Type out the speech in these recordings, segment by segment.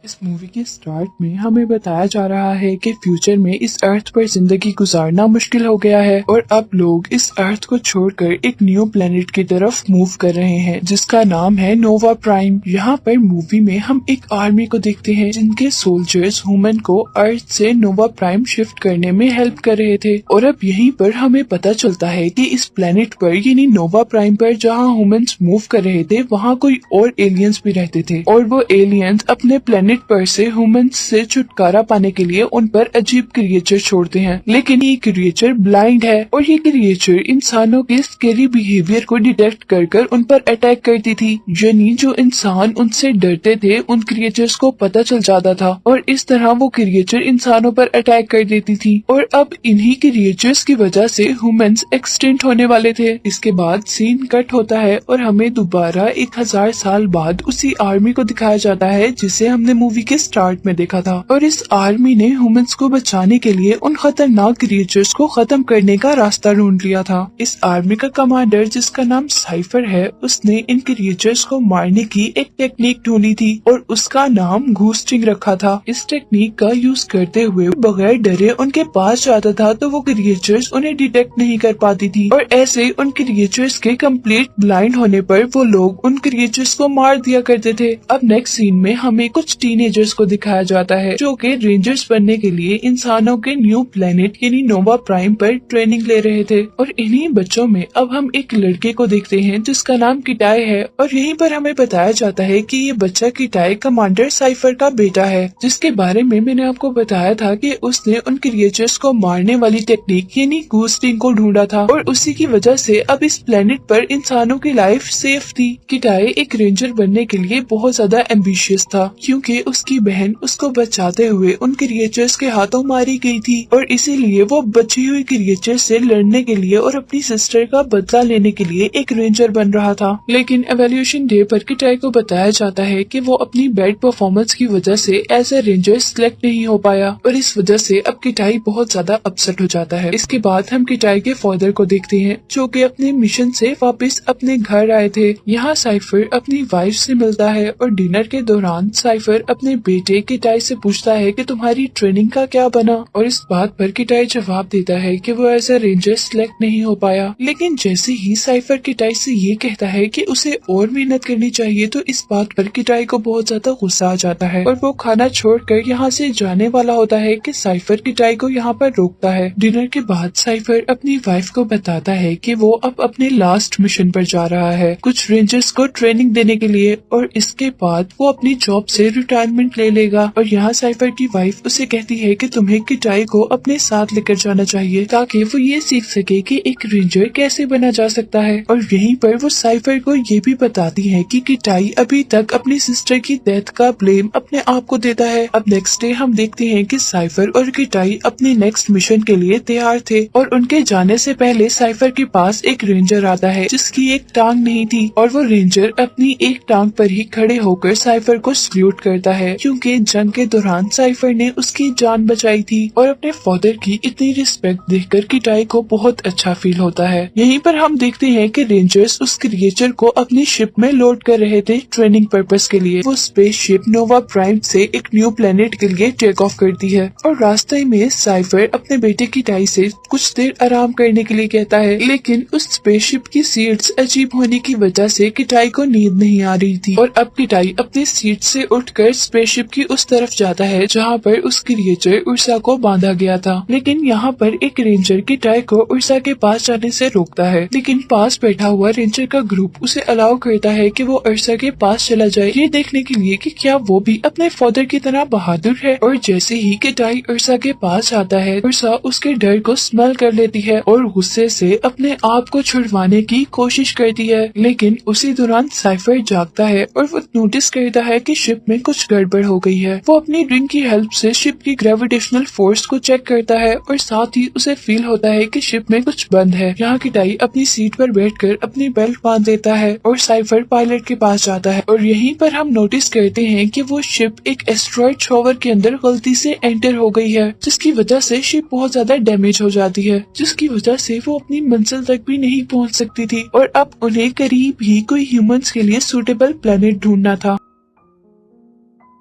इस मूवी के स्टार्ट में हमें बताया जा रहा है कि फ्यूचर में इस अर्थ पर जिंदगी गुजारना मुश्किल हो गया है और अब लोग इस अर्थ को छोड़कर एक न्यू प्लेनेट की तरफ मूव कर रहे हैं जिसका नाम है नोवा प्राइम। यहाँ पर मूवी में हम एक आर्मी को देखते हैं जिनके सोल्जर्स ह्यूमन को अर्थ से नोवा प्राइम शिफ्ट करने में हेल्प कर रहे थे। और अब यहीं पर हमें पता चलता है कि इस प्लेनेट पर यानी नोवा प्राइम पर जहाँ ह्यूमंस मूव कर रहे थे वहाँ कोई और एलियंस भी रहते थे और वो एलियंस अपने प्लेनेट पर से ह्यूमंस से छुटकारा पाने के लिए उन पर अजीब क्रिएचर छोड़ते हैं। लेकिन ये क्रिएचर ब्लाइंड है और ये क्रिएचर इंसानों के स्केरी बिहेवियर को डिटेक्ट कर उन पर अटैक करती थी। यानी जो इंसान उनसे डरते थे उन क्रिएचर्स को पता चल जाता था और इस तरह वो क्रिएचर इंसानों पर अटैक कर देती थी और अब इन्हीं क्रिएचर्स की वजह से ह्यूमंस एक्सटिंक्ट होने वाले थे। इसके बाद सीन कट होता है और हमें दोबारा 1000 साल बाद उसी आर्मी को दिखाया जाता है जिसे हमने मूवी के स्टार्ट में देखा था। और इस आर्मी ने ह्यूमंस को बचाने के लिए उन खतरनाक क्रिएचर्स को खत्म करने का रास्ता ढूंढ लिया था। इस आर्मी का कमांडर जिसका नाम साइफर है उसने इन क्रिएचर्स को मारने की एक टेक्निक ढूंढी थी और उसका नाम घूस्टिंग रखा था। इस टेक्निक का यूज करते हुए बगैर डरे उनके पास जाता था तो वो क्रिएचर्स उन्हें डिटेक्ट नहीं कर पाती थी और ऐसे उन क्रिएचर्स के कंप्लीट ब्लाइंड होने पर वो लोग उन क्रिएचर्स को मार दिया करते थे। अब नेक्स्ट सीन में हमें कुछ टीनेजर्स को दिखाया जाता है जो कि रेंजर्स बनने के लिए इंसानों के न्यू प्लेनेट यानी नोवा प्राइम पर ट्रेनिंग ले रहे थे। और इन्हीं बच्चों में अब हम एक लड़के को देखते हैं जिसका नाम किटाई है और यहीं पर हमें बताया जाता है कि ये बच्चा किटाई कमांडर साइफर का बेटा है जिसके बारे में मैंने आपको बताया था कि उसने उन क्रिएचर्स को मारने वाली टेक्निक यानी घूस्टिंग को ढूंढा था और उसी की वजह से अब इस प्लेनेट पर इंसानों की लाइफ सेफ थी। किटाई एक रेंजर बनने के लिए बहुत ज्यादा एम्बिशियस था क्योंकि उसकी बहन उसको बचाते हुए उन क्रिएचर्स के हाथों मारी गई थी और इसीलिए वो बची हुई क्रिएचर्स से लड़ने के लिए और अपनी सिस्टर का बदला लेने के लिए एक रेंजर बन रहा था। लेकिन एवोल्यूशन डे पर किटाई को बताया जाता है कि वो अपनी बैड परफॉर्मेंस की वजह से एज ए रेंजर सिलेक्ट नहीं हो पाया और इस वजह से अब किटाई बहुत ज्यादा अपसेट हो जाता है। इसके बाद हम किटाई के फादर को देखते हैं जो कि अपने मिशन से वापस अपने घर आए थे। यहाँ साइफर अपनी वाइफ से मिलता है और डिनर के दौरान साइफर अपने बेटे किटाई से पूछता है कि तुम्हारी ट्रेनिंग का क्या बना और इस बात पर किटाई जवाब देता है कि वो ऐसा रेंजर सिलेक्ट नहीं हो पाया। लेकिन जैसे ही साइफर किटाई से ये कहता है कि उसे और मेहनत करनी चाहिए तो इस बात पर किटाई को बहुत ज्यादा गुस्सा आ जाता है और वो खाना छोड़कर यहाँ से जाने वाला होता है कि साइफर किटाई को यहाँ पर रोकता है। डिनर के बाद साइफर अपनी वाइफ को बताता है कि वो अब अपने लास्ट मिशन पर जा रहा है कुछ रेंजर्स को ट्रेनिंग देने के लिए और इसके बाद वो अपनी जॉब से रिटायरमेंट ले लेगा। और यहाँ साइफर की वाइफ उसे कहती है कि तुम्हें किटाई को अपने साथ लेकर जाना चाहिए ताकि वो ये सीख सके कि एक रेंजर कैसे बना जा सकता है। और यहीं पर वो साइफर को ये भी बताती है कि किटाई अभी तक अपनी सिस्टर की डेथ का ब्लेम अपने आप को देता है। अब नेक्स्ट डे हम देखते हैं कि साइफर और किटाई अपने नेक्स्ट मिशन के लिए तैयार थे और उनके जाने से पहले साइफर के पास एक रेंजर आता है जिसकी एक टांग नहीं थी और वो रेंजर अपनी एक टांग पर ही खड़े होकर साइफर को सल्यूट करता है क्योंकि जंग के दौरान साइफर ने उसकी जान बचाई थी और अपने फादर की इतनी रिस्पेक्ट देखकर किटाई को बहुत अच्छा फील होता है। यहीं पर हम देखते हैं कि रेंजर्स उस क्रिएचर को अपनी शिप में लोड कर रहे थे ट्रेनिंग पर्पस के लिए। वो स्पेस शिप नोवा प्राइम से एक न्यू प्लेनेट के लिए टेक ऑफ करती है और रास्ते में साइफर अपने बेटे किटाई से कुछ देर आराम करने के लिए कहता है लेकिन उस स्पेसशिप की सीट्स अजीब होने की वजह से किटाई को नींद नहीं आ रही थी और अब किटाई अपनी सीट से उठकर स्पेसशिप की उस तरफ जाता है जहाँ पर उस क्रिएचर उर्सा को बांधा गया था। लेकिन यहाँ पर एक रेंजर किटाई को उर्सा के पास जाने से रोकता है लेकिन पास बैठा हुआ रेंजर का ग्रुप उसे अलाउ करता है कि वो उर्सा के पास चला जाए ये देखने के लिए कि क्या वो भी अपने फादर की तरह बहादुर है। और जैसे ही किटाई उर्सा के पास आता है उर्सा उसके डर को स्मेल कर लेती है और गुस्से से अपने आप को छुड़वाने की कोशिश करती है। लेकिन उसी दौरान साइफर जागता है और वो नोटिस करता है कि शिप में कुछ गड़बड़ हो गई है। वो अपनी रिंग की हेल्प से शिप की ग्रेविटेशनल फोर्स को चेक करता है और साथ ही उसे फील होता है कि शिप में कुछ बंद है। यहाँ किटाई अपनी सीट पर बैठकर अपनी बेल्ट बांध देता है और साइफर पायलट के पास जाता है और यहीं पर हम नोटिस करते हैं कि वो शिप एक एस्ट्रॉइड शॉवर के अंदर गलती से एंटर हो गई है, जिसकी वजह से शिप बहुत ज्यादा डैमेज हो जाती है, जिसकी वजह से वो अपनी मंजिल तक भी नहीं पहुंच सकती थी और अब उन्हें करीब ही कोई ह्यूमंस के लिए सूटेबल प्लेनेट ढूंढना था।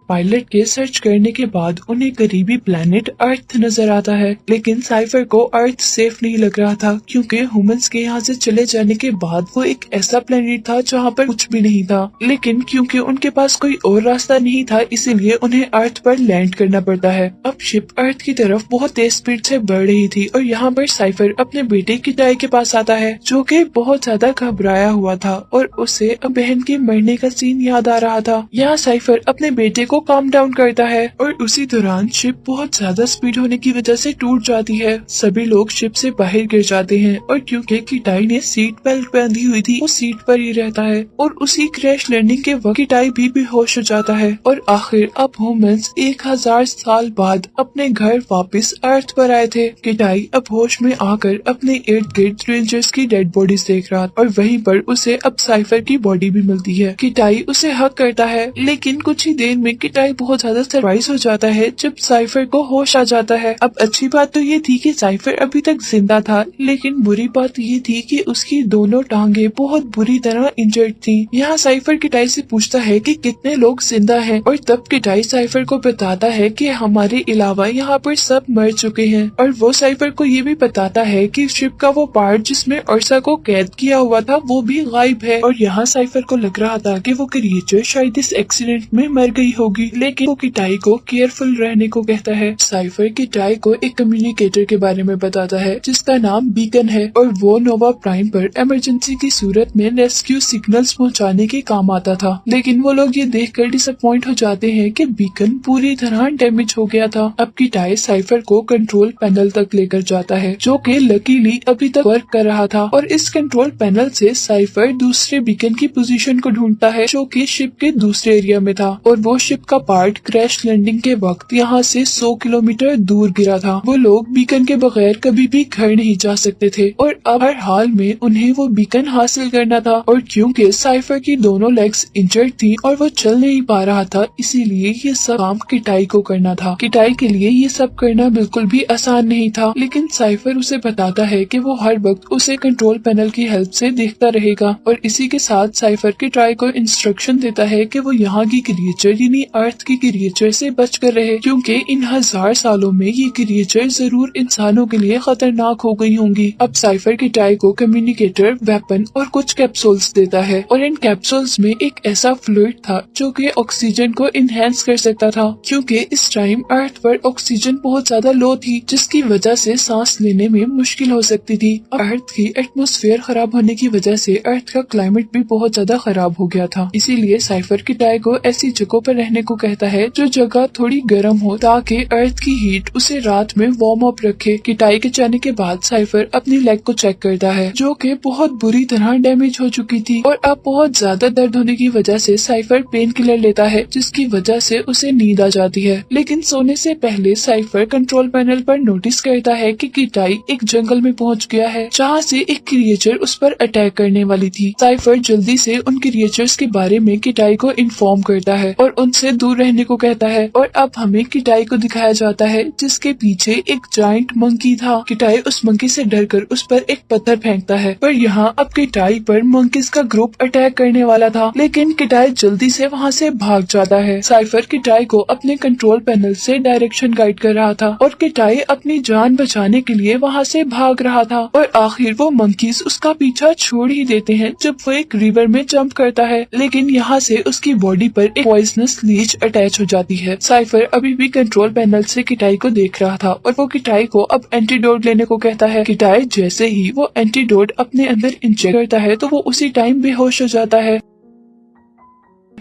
पायलट के सर्च करने के बाद उन्हें करीबी प्लेनेट अर्थ नजर आता है, लेकिन साइफर को अर्थ सेफ नहीं लग रहा था क्योंकि ह्यूमंस के यहाँ से चले जाने के बाद वो एक ऐसा प्लेनेट था जहाँ पर कुछ भी नहीं था। लेकिन क्योंकि उनके पास कोई और रास्ता नहीं था, इसीलिए उन्हें अर्थ पर लैंड करना पड़ता है। अब शिप अर्थ की तरफ बहुत तेज स्पीड से बढ़ रही थी और यहाँ पर साइफर अपने बेटे किटाई के पास आता है, जो कि बहुत ज्यादा घबराया हुआ था और उसे अब बहन के मरने का सीन याद आ रहा था। यहाँ साइफर अपने बेटे को काम डाउन करता है और उसी दौरान शिप बहुत ज्यादा स्पीड होने की वजह से टूट जाती है। सभी लोग शिप से बाहर गिर जाते हैं और क्योंकि किटाई ने सीट बेल्ट बांधी हुई थी, वो सीट पर ही रहता है और उसी क्रैश लैंडिंग के वक्त किटाई भी बेहोश हो जाता है और आखिर अब ह्यूमंस 1000 साल बाद अपने घर वापस अर्थ पर आए थे। किटाई अब होश में आकर अपने इर्द गिर्द रेंजर्स की डेड बॉडीज देख रहा और वहीं पर उसे अब साइफर की बॉडी भी मिलती है। किटाई उसे हक करता है, लेकिन कुछ ही देर में किटाई बहुत ज्यादा सरप्राइज हो जाता है जब साइफर को होश आ जाता है। अब अच्छी बात तो ये थी कि साइफर अभी तक जिंदा था, लेकिन बुरी बात ये थी कि उसकी दोनों टांगे बहुत बुरी तरह इंजर्ड थी। यहाँ साइफर किटाई से पूछता है कि कितने लोग जिंदा हैं और तब किटाई साइफर को बताता है कि हमारे अलावा यहाँ पर सब मर चुके हैं और वो साइफर को ये भी बताता है कि शिप का वो पार्ट जिसमें अर्सा को कैद किया हुआ था वो भी गायब है। और यहाँ साइफर को लग रहा था कि वो क्रिएचर शायद इस एक्सीडेंट में मर गई होगी, लेकिन वो किटाई को केयरफुल रहने को कहता है। साइफर किटाई को एक कम्युनिकेटर के बारे में बताता है जिसका नाम बीकन है और वो नोवा प्राइम पर इमरजेंसी की सूरत में रेस्क्यू सिग्नल्स पहुंचाने के काम आता था। लेकिन वो लोग ये देखकर डिसअपॉइंट हो जाते हैं कि बीकन पूरी तरह डैमेज हो गया था। अब किटाई साइफर को कंट्रोल पैनल तक लेकर जाता है, जो कि लकीली अभी तक वर्क कर रहा था और इस कंट्रोल पैनल से साइफर दूसरे बीकन की पोजीशन को ढूंढता है, जो कि शिप के दूसरे एरिया में था और वो शिप का पार्ट क्रैश लैंडिंग के वक्त यहाँ से 100 किलोमीटर दूर गिरा था। वो लोग बीकन के बगैर कभी भी घर नहीं जा सकते थे और अब हर हाल में उन्हें वो बीकन हासिल करना था। और क्योंकि साइफर की दोनों लेग्स इंजर्ड थी और वो चल नहीं पा रहा था, इसीलिए ये सब काम किटाई को करना था। किटाई के लिए ये सब करना बिल्कुल भी आसान नहीं था, लेकिन साइफर उसे बताता है कि वो हर वक्त उसे कंट्रोल पैनल की हेल्प से देखता रहेगा और इसी के साथ साइफर किटाई को इंस्ट्रक्शन देता है कि वो यहाँ की क्रिएचर यानी अर्थ की क्रिएचर से बच कर रहे, क्योंकि इन 1000 सालों में ये क्रिएचर जरूर इंसानों के लिए खतरनाक हो गई होंगी। अब साइफर किटाई को कम्युनिकेटर, वेपन और कुछ कैप्सूल्स देता है और इन कैप्सूल्स में एक ऐसा फ्लूइड था जो कि ऑक्सीजन को इनहेंस कर सकता था, क्योंकि इस टाइम अर्थ पर ऑक्सीजन बहुत ज्यादा लो थी, जिसकी वजह से सांस लेने में मुश्किल हो सकती थी। अर्थ की एटमॉस्फेयर खराब होने की वजह से अर्थ का क्लाइमेट भी बहुत ज्यादा खराब हो गया था, इसीलिए साइफर किटाई को ऐसी जगहों पर रहने को कहता है जो जगह थोड़ी गर्म हो, ताकि अर्थ की हीट उसे रात में वार्म अप रखे। किटाई के जाने के बाद साइफर अपनी लेग को चेक करता है, जो कि बहुत बुरी तरह डैमेज हो चुकी थी और अब बहुत ज्यादा दर्द होने की वजह से साइफर पेन किलर लेता है, जिसकी वजह से उसे नींद आ जाती है। लेकिन सोने से पहले साइफर कंट्रोल पैनल पर नोटिस करता है कि किटाई एक जंगल में पहुंच गया है, जहाँ से एक क्रिएचर उस पर अटैक करने वाली थी। साइफर जल्दी से उन क्रिएचर्स के बारे में किटाई को इन्फॉर्म करता है और उनसे दूर रहने को कहता है और अब हमें किटाई को दिखाया जाता है जिसके पीछे एक जाइंट मंकी था। किटाई उस मंकी से डरकर उस पर एक पत्थर फेंकता है, पर यहाँ अब किटाई पर मंकीज का ग्रुप अटैक करने वाला था, लेकिन किटाई जल्दी से वहाँ से भाग जाता है। साइफर किटाई को अपने कंट्रोल पैनल से डायरेक्शन गाइड कर रहा था और किटाई अपनी जान बचाने के लिए वहाँ से भाग रहा था और आखिर वो मंकीज उसका पीछा छोड़ ही देते हैं जब वो एक रिवर में जंप करता है, लेकिन यहाँ से उसकी बॉडी पर एक पॉइजनस लीच अटैच हो जाती है। साइफर अभी भी कंट्रोल पैनल से किटाई को देख रहा था और वो किटाई को अब एंटीडोट लेने को कहता है। किटाई जैसे ही वो एंटीडोट अपने अंदर इंजेक्ट करता है तो वो उसी टाइम बेहोश हो जाता है।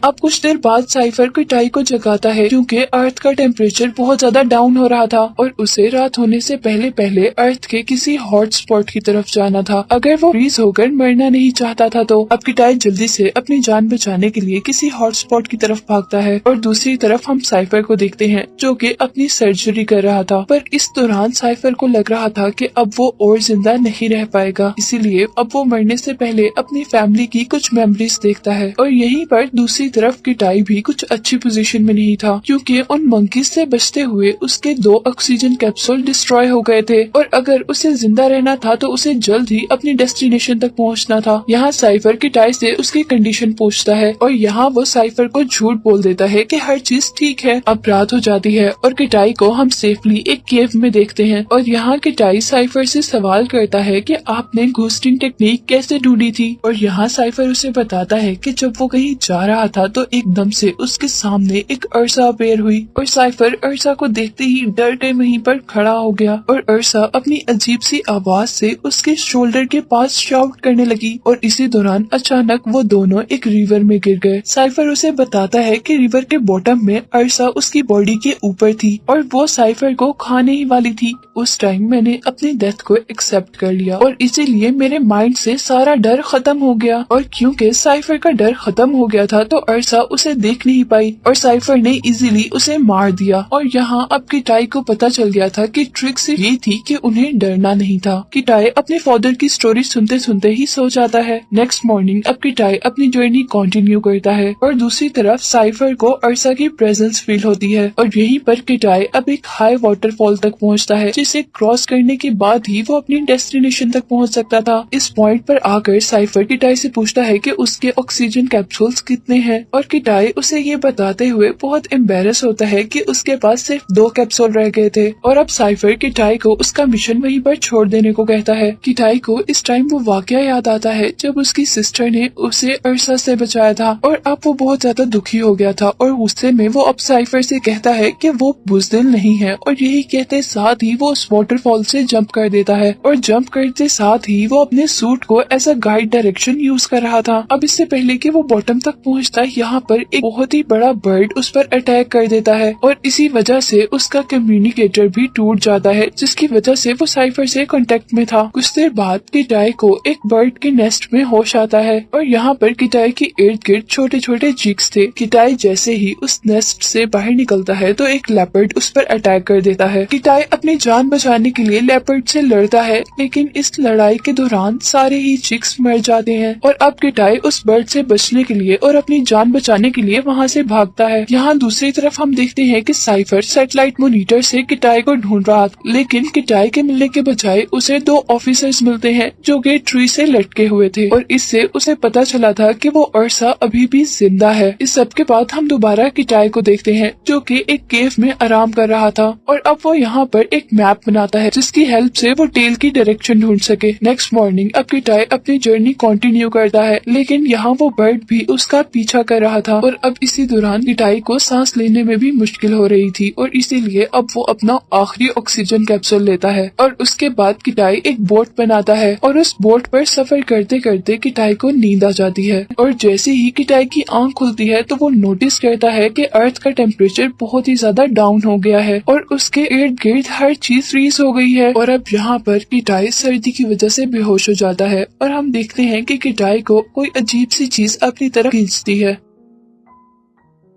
अब कुछ देर बाद साइफर किटाई को जगाता है क्योंकि अर्थ का टेम्परेचर बहुत ज्यादा डाउन हो रहा था और उसे रात होने से पहले पहले अर्थ के किसी हॉट स्पॉट की तरफ जाना था अगर वो फ्रीज होकर मरना नहीं चाहता था। तो अब किटाई जल्दी से अपनी जान बचाने के लिए किसी हॉट स्पॉट की तरफ भागता है और दूसरी तरफ हम साइफर को देखते हैं जो कि अपनी सर्जरी कर रहा था। पर इस दौरान साइफर को लग रहा था कि अब वो और जिंदा नहीं रह पाएगा, इसीलिए अब वो मरने से पहले अपनी फैमिली की कुछ मेमोरीज देखता है। और यहीं पर दूसरी तरफ किटाई भी कुछ अच्छी पोजीशन में नहीं था क्योंकि उन मंकीज से बचते हुए उसके 2 ऑक्सीजन कैप्सूल डिस्ट्रॉय हो गए थे और अगर उसे जिंदा रहना था तो उसे जल्द ही अपनी डेस्टिनेशन तक पहुंचना था। यहाँ साइफर किटाई से उसकी कंडीशन पूछता है और यहाँ वो साइफर को झूठ बोल देता है कि हर चीज ठीक है। अब रात हो जाती है और किटाई को हम सेफली एक केव में देखते हैं और यहाँ किटाई साइफर से सवाल करता है कि आपने घोस्टिंग टेक्निक कैसे ढूंढी थी। और यहाँ साइफर उसे बताता है कि जब वो कहीं जा रहा था तो एकदम से उसके सामने एक अर्सा अपेयर हुई और साइफर अर्सा को देखते ही डर के वहीं पर खड़ा हो गया और अर्सा अपनी अजीब सी आवाज से उसके शोल्डर के पास शाउट करने लगी और इसी दौरान अचानक वो दोनों एक रिवर में गिर गए। साइफर उसे बताता है कि रिवर के बॉटम में अर्सा उसकी बॉडी के ऊपर थी और वो साइफर को खाने ही वाली थी। उस टाइम मैंने अपनी डेथ को एक्सेप्ट कर लिया और इसीलिए मेरे माइंड से सारा डर खत्म हो गया। और क्योंकि साइफर का डर खत्म हो गया था तो अर्सा उसे देख नहीं पाई और साइफर ने इजीली उसे मार दिया। और यहाँ अब किटाई को पता चल गया था कि ट्रिक सिर्फ ये थी कि उन्हें डरना नहीं था। किटाई अपने फादर की स्टोरी सुनते सुनते ही सो जाता है। नेक्स्ट मॉर्निंग अब किटाई अपनी जर्नी कंटिन्यू करता है और दूसरी तरफ साइफर को अर्सा की प्रेजेंस फील होती है और यहीं पर किटाई अब एक हाई वाटरफॉल तक पहुँचता है जिसे क्रॉस करने के बाद ही वो अपनी डेस्टिनेशन तक पहुँच सकता था। इस पॉइंट पर आकर साइफर किटाई से पूछता है कि उसके ऑक्सीजन कैप्सूल्स कितने हैं और किटाई उसे ये बताते हुए बहुत एम्बेरस होता है कि उसके पास सिर्फ 2 कैप्सूल रह गए थे। और अब साइफर किटाई को उसका मिशन वहीं पर छोड़ देने को कहता है। किटाई को इस टाइम वो वाकया याद आता है जब उसकी सिस्टर ने उसे अर्सा से बचाया था और अब वो बहुत ज्यादा दुखी हो गया था और गुस्से में वो अब साइफर से कहता है कि वो बुज़दिल नहीं है और यही कहते साथ ही वो उस वाटरफॉल से जंप कर देता है और जंप करते साथ ही वो अपने सूट को as a guide direction use कर रहा था। अब इससे पहले कि वो बॉटम तक पहुंचता है यहाँ पर एक बहुत ही बड़ा बर्ड उस पर अटैक कर देता है और इसी वजह से उसका कम्युनिकेटर भी टूट जाता है जिसकी वजह से वो साइफर से कांटेक्ट में था। कुछ देर बाद किटाई को एक बर्ड के नेस्ट में होश आता है और यहाँ पर किटाई के इर्द गिर्द छोटे छोटे चिक्स थे। किटाई जैसे ही उस नेस्ट से बाहर निकलता है तो एक लेपर्ड उस पर अटैक कर देता है। किटाई अपनी जान बचाने के लिए लेपर्ड से लड़ता है लेकिन इस लड़ाई के दौरान सारे ही चिक्स मर जाते हैं और अब किटाई उस बर्ड से बचने के लिए और अपनी जान बचाने के लिए वहाँ से भागता है। यहाँ दूसरी तरफ हम देखते हैं कि साइफर सैटेलाइट मॉनिटर से किटाई को ढूंढ रहा था लेकिन किटाई के मिलने के बजाय उसे 2 ऑफिसर्स मिलते हैं जो कि ट्री से लटके हुए थे और इससे उसे पता चला था कि वो अर्सा अभी भी जिंदा है। इस सब के बाद हम दोबारा किटाई को देखते हैं जो कि एक केव में आराम कर रहा था और अब वो यहाँ पर एक मैप बनाता है जिसकी हेल्प से वो टेल की डायरेक्शन ढूंढ सके। नेक्स्ट मॉर्निंग अब किटाई अपनी जर्नी कंटिन्यू करता है लेकिन यहाँ वो बर्ड भी उसका पीछा कर रहा था और अब इसी दौरान किटाई को सांस लेने में भी मुश्किल हो रही थी और इसीलिए अब वो अपना आखिरी ऑक्सीजन कैप्सूल लेता है और उसके बाद किटाई एक बोट बनाता है और उस बोट पर सफर करते करते किटाई को नींद आ जाती है और जैसे ही किटाई की आंख खुलती है तो वो नोटिस करता है कि अर्थ का टेम्परेचर बहुत ही ज्यादा डाउन हो गया है और उसके इर्द गिर्द हर चीज फ्रीज हो गई है और अब यहाँ पर किटाई सर्दी की वजह से बेहोश हो जाता है और हम देखते हैं कि किटाई को कोई अजीब सी चीज अपनी तरफ खींचती है।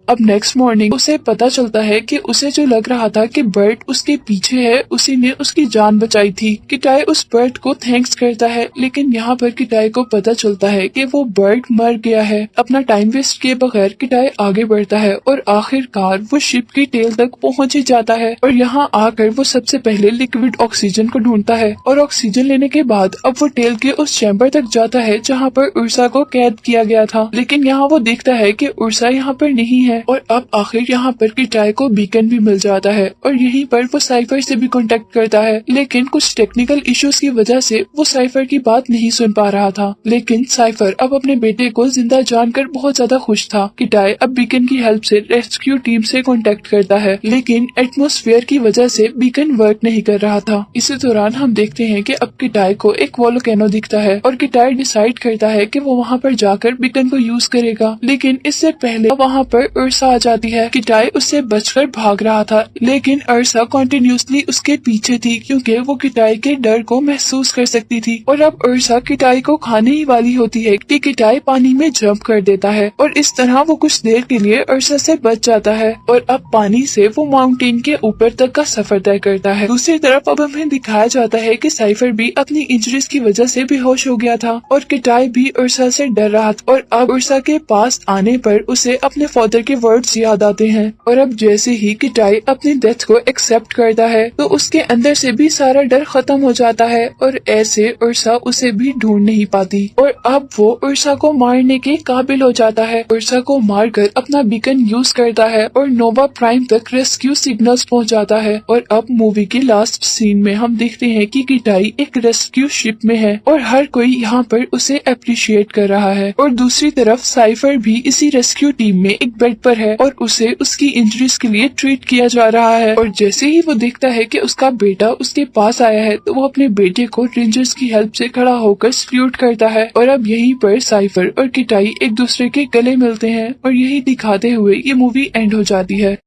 अब नेक्स्ट मॉर्निंग उसे पता चलता है कि उसे जो लग रहा था कि बर्ड उसके पीछे है उसी ने उसकी जान बचाई थी। किटाई उस बर्ड को थैंक्स करता है लेकिन यहाँ पर किटाई को पता चलता है कि वो बर्ड मर गया है। अपना टाइम वेस्ट किए बगैर किटाई आगे बढ़ता है और आखिरकार वो शिप की टेल तक पहुँच ही जाता है और यहाँ आकर वो सबसे पहले लिक्विड ऑक्सीजन को ढूंढता है और ऑक्सीजन लेने के बाद अब वो टेल के उस चैम्बर तक जाता है जहाँ पर उर्सा को कैद किया गया था। लेकिन यहाँ वो देखता है कि उर्सा यहाँ पर नहीं है हैं और अब आखिर यहाँ पर किटाई को बीकन भी मिल जाता है और यहीं पर वो साइफर से भी कांटेक्ट करता है, लेकिन कुछ टेक्निकल इश्यूज की वजह से वो साइफर की बात नहीं सुन पा रहा था। लेकिन साइफर अब अपने बेटे को जिंदा जानकर बहुत ज्यादा खुश था। किटाई अब बीकन की हेल्प से रेस्क्यू टीम से कांटेक्ट करता है, लेकिन एटमॉस्फेयर की वजह से बीकन वर्क नहीं कर रहा था। इसी दौरान हम देखते हैं कि अब किटाई को एक वोल्केनो दिखता है और किटाई डिसाइड करता है कि वो वहाँ पर जाकर बीकन को यूज करेगा, लेकिन इससे पहले वहाँ पर अर्सा आ जाती है। किटाई उससे बचकर भाग रहा था, लेकिन अर्सा कंटिन्यूसली उसके पीछे थी क्योंकि वो किटाई के डर को महसूस कर सकती थी। और अब अर्सा किटाई को खाने ही वाली होती है कि किटाई पानी में जंप कर देता है और इस तरह वो कुछ देर के लिए अर्सा से बच जाता है और अब पानी से वो माउंटेन के ऊपर तक का सफर तय करता है। दूसरी तरफ अब हमें दिखाया जाता है कि साइफर भी अपनी इंजरीज की वजह से बेहोश हो गया था और किटाई भी अर्सा से डर रहा था और अब अर्सा के पास आने पर उसे अपने फादर के वर्ड्स याद आते हैं। और अब जैसे ही किटाई अपनी डेथ को एक्सेप्ट करता है तो उसके अंदर से भी सारा डर खत्म हो जाता है और ऐसे अर्सा उसे भी ढूंढ नहीं पाती और अब वो अर्सा को मारने के काबिल हो जाता है। अर्सा को मारकर अपना बीकन यूज करता है और नोवा प्राइम तक रेस्क्यू सिग्नल्स पहुंचाता है। और अब मूवी के लास्ट सीन में हम देखते हैं कि किटाई एक रेस्क्यू शिप में है और हर कोई यहाँ पर उसे अप्रिशिएट कर रहा है और दूसरी तरफ साइफर भी इसी रेस्क्यू टीम में एक बेड पर है और उसे उसकी इंजरीज के लिए ट्रीट किया जा रहा है। और जैसे ही वो देखता है कि उसका बेटा उसके पास आया है तो वो अपने बेटे को रेंजर्स की हेल्प से खड़ा होकर सल्यूट करता है और अब यहीं पर साइफर और किटाई एक दूसरे के गले मिलते हैं और यही दिखाते हुए ये मूवी एंड हो जाती है।